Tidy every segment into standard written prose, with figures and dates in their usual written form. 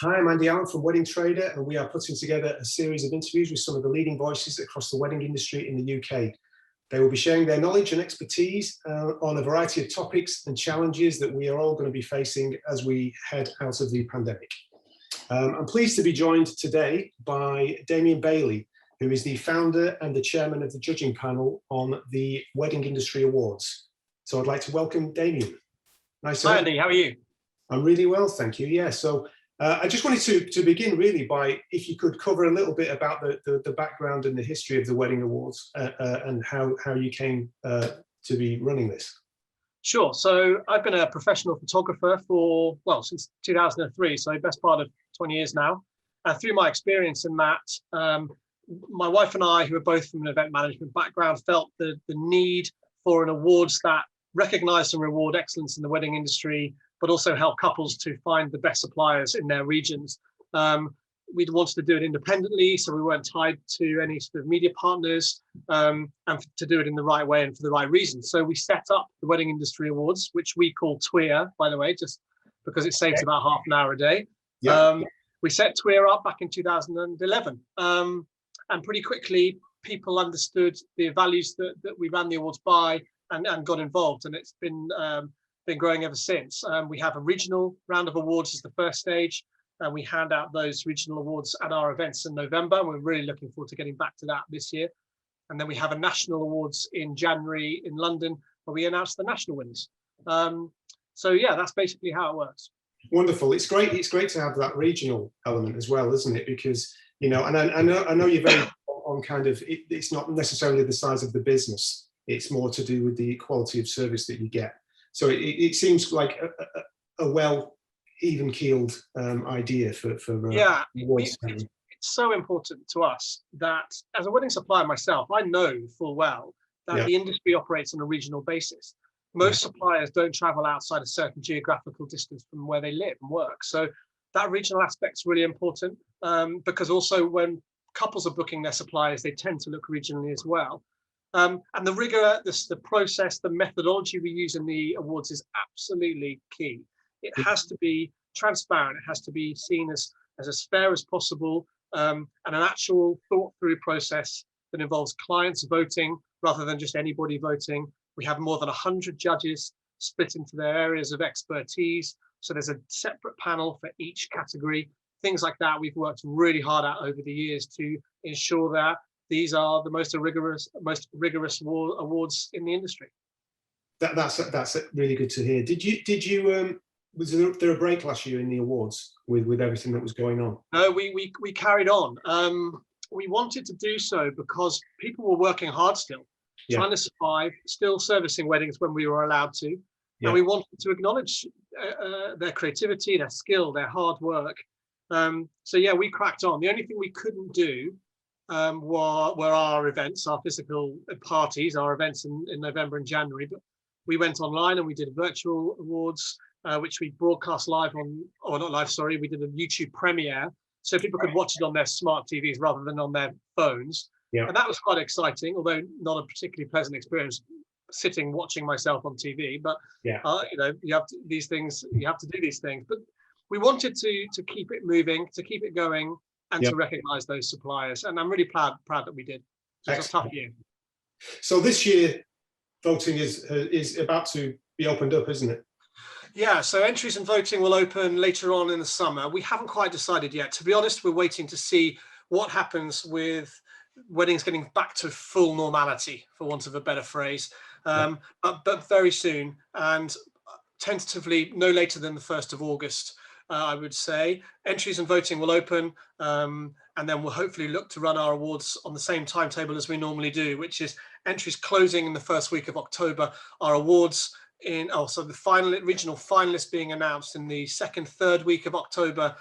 Hi, I'm Andy Allen from Wedding Trader, and we are putting together a series of interviews with some of the leading voices across the wedding industry in the UK. They will be sharing their knowledge and expertise on a variety of topics and challenges that we are all going to be facing as we head out of the pandemic. I'm pleased to be joined today by Damian Bailey, who is the founder and the chairman of the judging panel on the Wedding Industry Awards. So I'd like to welcome Damian. Nice to Hi, Andy. How are you? I'm really well, thank you. Yeah, so I just wanted to begin really by, if you could cover a little bit about the background and the history of the Wedding Awards and how you came to be running this. Sure. So I've been a professional photographer for, well, since 2003, so best part of 20 years now. And through my experience in that, my wife and I, who are both from an event management background, felt the need for an awards that recognize and reward excellence in the wedding industry, but also help couples to find the best suppliers in their regions. We'd wanted to do it independently, so we weren't tied to any sort of media partners, and to do it in the right way and for the right reasons. So we set up the Wedding Industry Awards, which we call TWEA, by the way, just because it saves about half an hour a day. Yeah. We set TWEA up back in 2011, and pretty quickly people understood the values that we ran the awards by and got involved, and it's been growing ever since. We have a regional round of awards as the first stage, and we hand out those regional awards at our events in November. And we're really looking forward to getting back to that this year. And then we have a national awards in January in London, where we announce the national winners. So yeah, that's basically how it works. Wonderful. It's great. It's great to have that regional element as well, isn't it? Because, you know, and I know you're very on kind of, it's not necessarily the size of the business. It's more to do with the quality of service that you get. So it seems like a well even-keeled idea for yeah. It's so important to us that as a wedding supplier myself, I know full well that the industry operates on a regional basis. Most suppliers don't travel outside a certain geographical distance from where they live and work. So that regional aspect's really important, because also when couples are booking their suppliers, they tend to look regionally as well. And the rigor, the process, the methodology we use in the awards is absolutely key. It has to be transparent. It has to be seen as fair as possible, and an actual thought-through process that involves clients voting rather than just anybody voting. We have more than 100 judges split into their areas of expertise. So there's a separate panel for each category. Things like that we've worked really hard at over the years to ensure that these are the most rigorous awards in the industry. That's really good to hear. Did you was there a break last year in the awards with everything that was going on? No, we carried on. We wanted to do so because people were working hard still, trying to survive, still servicing weddings when we were allowed to, and we wanted to acknowledge their creativity, their skill, their hard work. So yeah, we cracked on. The only thing we couldn't do were our events, our physical parties, our events in November and January. But we went online and we did virtual awards, which we broadcast live on, or not live, sorry, we did a YouTube premiere. So people could watch it on their smart TVs rather than on their phones. Yeah. And that was quite exciting, although not a particularly pleasant experience sitting watching myself on TV. But you know, you have to do these things. But we wanted to keep it moving, to keep it going, and to recognise those suppliers. And I'm really proud that we did. It was a tough year. So this year, voting is about to be opened up, isn't it? Yeah, so entries and voting will open later on in the summer. We haven't quite decided yet. To be honest, we're waiting to see what happens with weddings getting back to full normality, for want of a better phrase, but very soon, and tentatively no later than the 1st of August. I would say entries and voting will open, and then we'll hopefully look to run our awards on the same timetable as we normally do, which is entries closing in the first week of October, our awards so the regional finalists being announced in the third week of October,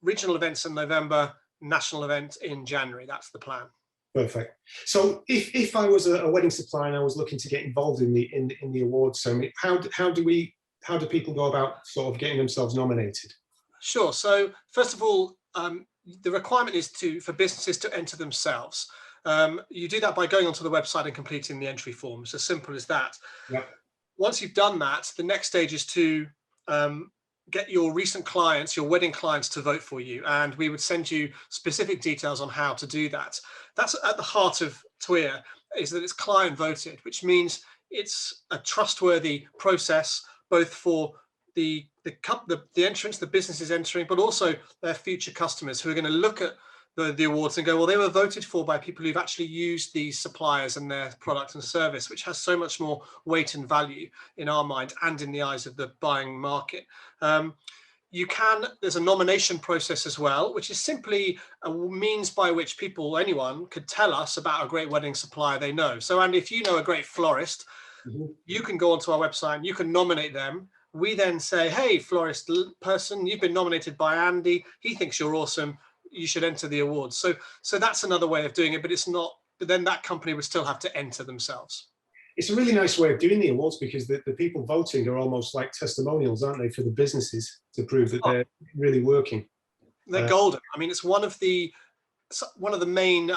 regional events in November, national event in January. That's the plan. Perfect. So if I was a wedding supplier and I was looking to get involved in the awards ceremony, how do people go about sort of getting themselves nominated? Sure. So first of all, the requirement is for businesses to enter themselves. You do that by going onto the website and completing the entry form. It's as simple as that. Yep. Once you've done that, the next stage is to get your recent clients, your wedding clients, to vote for you, and we would send you specific details on how to do that. That's at the heart of TWIR, is that it's client voted, which means it's a trustworthy process, both for the entrants, the businesses entering, but also their future customers who are going to look at the awards and go, well, they were voted for by people who've actually used these suppliers and their product and service, which has so much more weight and value in our mind and in the eyes of the buying market. There's a nomination process as well, which is simply a means by which anyone could tell us about a great wedding supplier they know. So, Andy, if you know a great florist, you can go onto our website and you can nominate them. We then say, hey, florist person, you've been nominated by Andy. He thinks you're awesome. You should enter the awards. So that's another way of doing it, but it's not, but then that company would still have to enter themselves. It's a really nice way of doing the awards, because the people voting are almost like testimonials, aren't they, for the businesses to prove that they're really working. They're golden. I mean, it's one of the main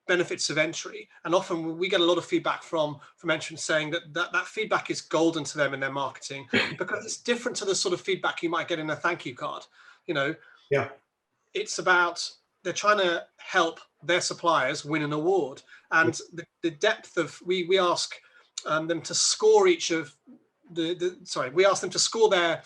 benefits of entry, and often we get a lot of feedback from entrants saying that feedback is golden to them in their marketing, because it's different to the sort of feedback you might get in a thank you card. Yeah. It's about, they're trying to help their suppliers win an award, and the depth of, we ask them to score each of we ask them to score their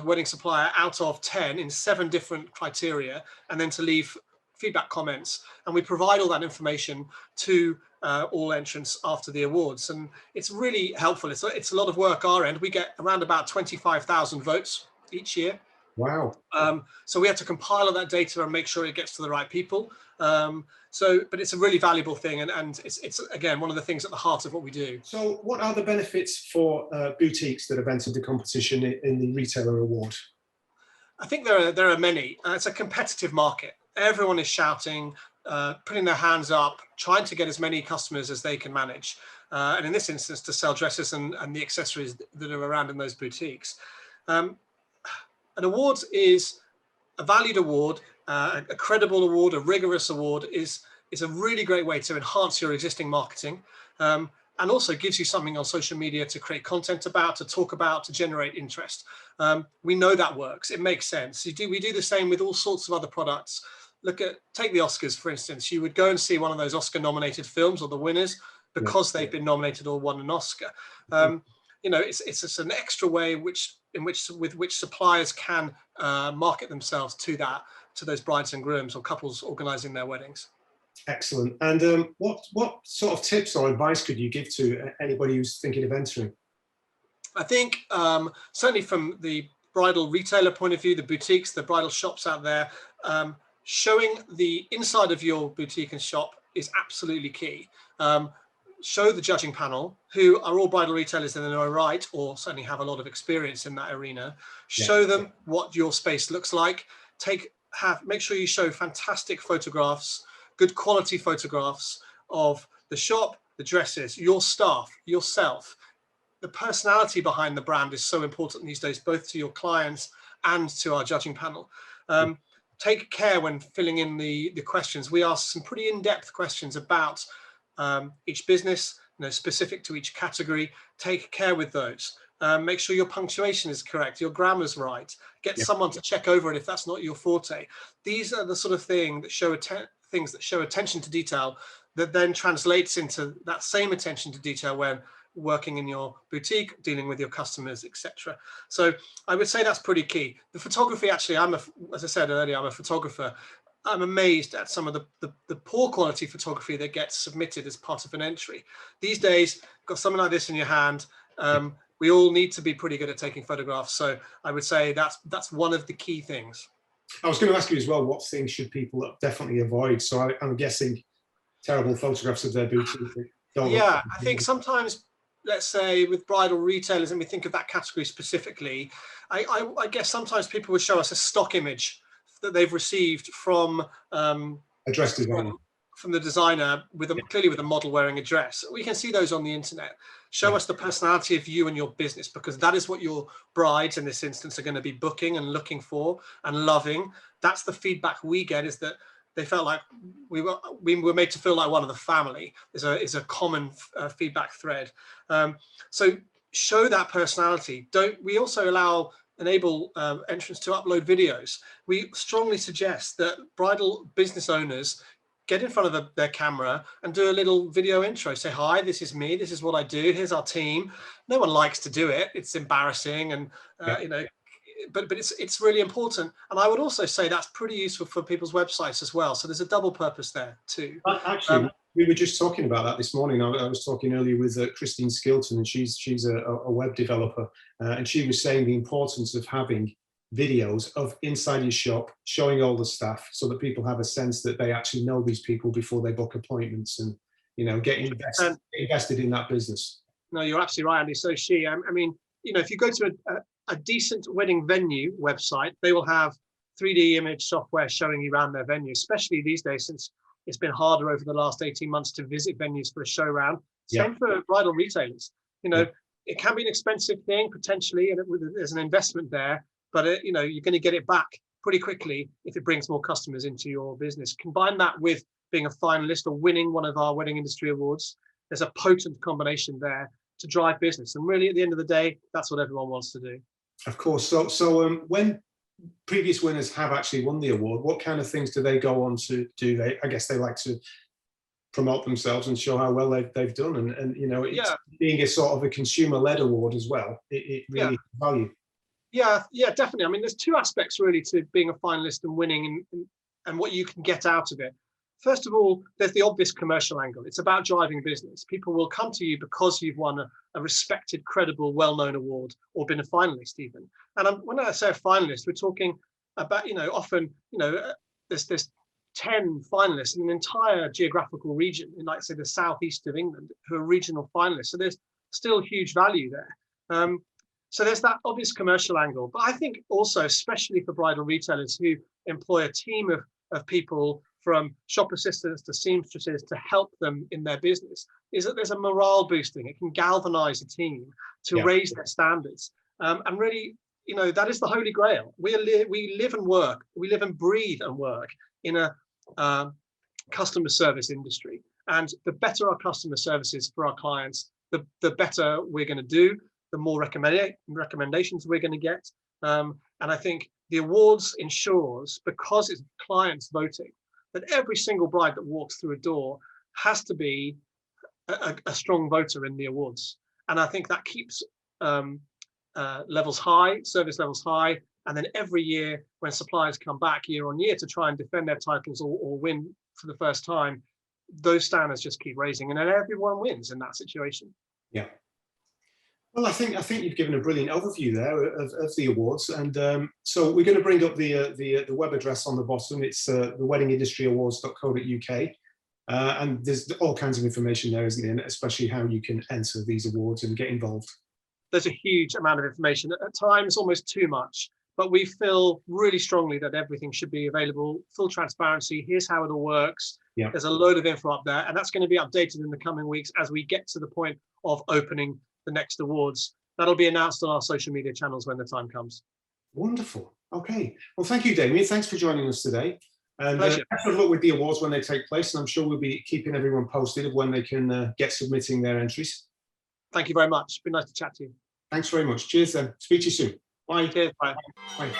wedding supplier out of 10 in 7 different criteria, and then to leave feedback comments, and we provide all that information to all entrants after the awards, and it's really helpful. It's a lot of work our end. We get around about 25,000 votes each year. Wow. So we have to compile all that data and make sure it gets to the right people. But it's a really valuable thing, and it's again one of the things at the heart of what we do. So what are the benefits for boutiques that have entered the competition in the retailer award? I think there are many. It's a competitive market. Everyone is shouting, putting their hands up, trying to get as many customers as they can manage. And in this instance, to sell dresses and the accessories that are around in those boutiques. An award is a valued award, a credible award, a rigorous award is a really great way to enhance your existing marketing, and also gives you something on social media to create content about, to talk about, to generate interest. We know that works. It makes sense. We do the same with all sorts of other products. Take the Oscars, for instance. You would go and see one of those Oscar-nominated films, or the winners, because they've been nominated or won an Oscar. It's just an extra way with which suppliers can market themselves to those brides and grooms or couples organising their weddings. Excellent. And what sort of tips or advice could you give to anybody who's thinking of entering? I think certainly from the bridal retailer point of view, the boutiques, the bridal shops out there, showing the inside of your boutique and shop is absolutely key. Show the judging panel, who are all bridal retailers in their own right, or certainly have a lot of experience in that arena. Show them what your space looks like. Make sure you show fantastic photographs, good quality photographs of the shop, the dresses, your staff, yourself. The personality behind the brand is so important these days, both to your clients and to our judging panel. Take care when filling in the questions. We ask some pretty in-depth questions about each business, specific to each category. Take care with those. Make sure your punctuation is correct, your grammar's right. Get someone to check over it if that's not your forte. These are the sort of things that show attention to detail, that then translates into that same attention to detail when working in your boutique, dealing with your customers, etc. So I would say that's pretty key. The photography, actually, as I said earlier, I'm a photographer. I'm amazed at some of the poor quality photography that gets submitted as part of an entry. These days, got something like this in your hand. We all need to be pretty good at taking photographs. So I would say that's one of the key things. I was going to ask you as well, what things should people definitely avoid? So I'm guessing terrible photographs of their boutique. I think sometimes, let's say with bridal retailers, and we think of that category specifically, I guess sometimes people would show us a stock image that they've received from a dress designer, from the designer, clearly with a model wearing a dress. We can see those on the internet. Show us the personality of you and your business, because that is what your brides in this instance are going to be booking and looking for and loving. That's the feedback we get, is that they felt like we were made to feel like one of the family. Is a common feedback thread. So show that personality. We also allow enable entrants to upload videos, we strongly suggest that bridal business owners get in front of their camera and do a little video intro. Say, hi, this is me. This is what I do. Here's our team. No one likes to do it. It's embarrassing, and you know, but it's really important. And I would also say that's pretty useful for people's websites as well. So there's a double purpose there too. Actually, we were just talking about that this morning. I was talking earlier with Christine Skilton, and she's a web developer, and she was saying the importance of having videos of inside your shop, showing all the staff, so that people have a sense that they actually know these people before they book appointments, and you know, get invested in that business. No, you're absolutely right, Andy. So I mean, you know, if you go to a decent wedding venue website, they will have 3D image software showing you around their venue, especially these days, since it's been harder over the last 18 months to visit venues for a show round. Same for bridal retailers. You know, it can be an expensive thing potentially, and there's an investment there, but you know, you're going to get it back pretty quickly if it brings more customers into your business. Combine that with being a finalist or winning one of our wedding industry awards. There's a potent combination there to drive business. And really, at the end of the day, that's what everyone wants to do. Of course. So when previous winners have actually won the award, what kind of things do they go on to do? I guess they like to promote themselves and show how well they've done. And you know, it's being a sort of a consumer-led award as well. It really has value. Yeah, definitely. I mean, there's two aspects really to being a finalist and winning, and what you can get out of it. First of all, there's the obvious commercial angle. It's about driving business. People will come to you because you've won a respected, credible, well-known award, or been a finalist even. And when I say a finalist, we're talking about, you know, often, you know, there's 10 finalists in an entire geographical region, in, like, say, the southeast of England, who are regional finalists. So there's still huge value there. So there's that obvious commercial angle. But I think also, especially for bridal retailers who employ a team of people, from shop assistants to seamstresses, to help them in their business, is that there's a morale boosting. It can galvanize a team to raise their standards. And really, you know, that is the holy grail. We live and work, we live and breathe and work in a customer service industry. And the better our customer service is for our clients, the better we're going to do, the more recommendations we're going to get. And I think the awards ensures, because it's clients voting, that every single bride that walks through a door has to be a strong voter in the awards. And I think that keeps levels high, service levels high. And then every year, when suppliers come back year on year to try and defend their titles or win for the first time, those standards just keep raising, and then everyone wins in that situation. Yeah. Well, I think you've given a brilliant overview there of the awards, and so we're going to bring up the web address on the bottom. It's the weddingindustry.awards.co.uk, and there's all kinds of information there, isn't there? And especially how you can enter these awards and get involved. There's a huge amount of information. At times, almost too much. But we feel really strongly that everything should be available, full transparency. Here's how it all works. Yeah. There's a load of info up there, and that's going to be updated in the coming weeks as we get to the point of opening the next awards. That'll be announced on our social media channels when the time comes. Wonderful. Okay. Well, thank you, Damian. Thanks for joining us today. And Pleasure. Best of luck with the awards when they take place. And I'm sure we'll be keeping everyone posted of when they can get submitting their entries. Thank you very much. It's been nice to chat to you. Thanks very much. Cheers then. Speak to you soon. Bye. Cheers. Bye. Bye.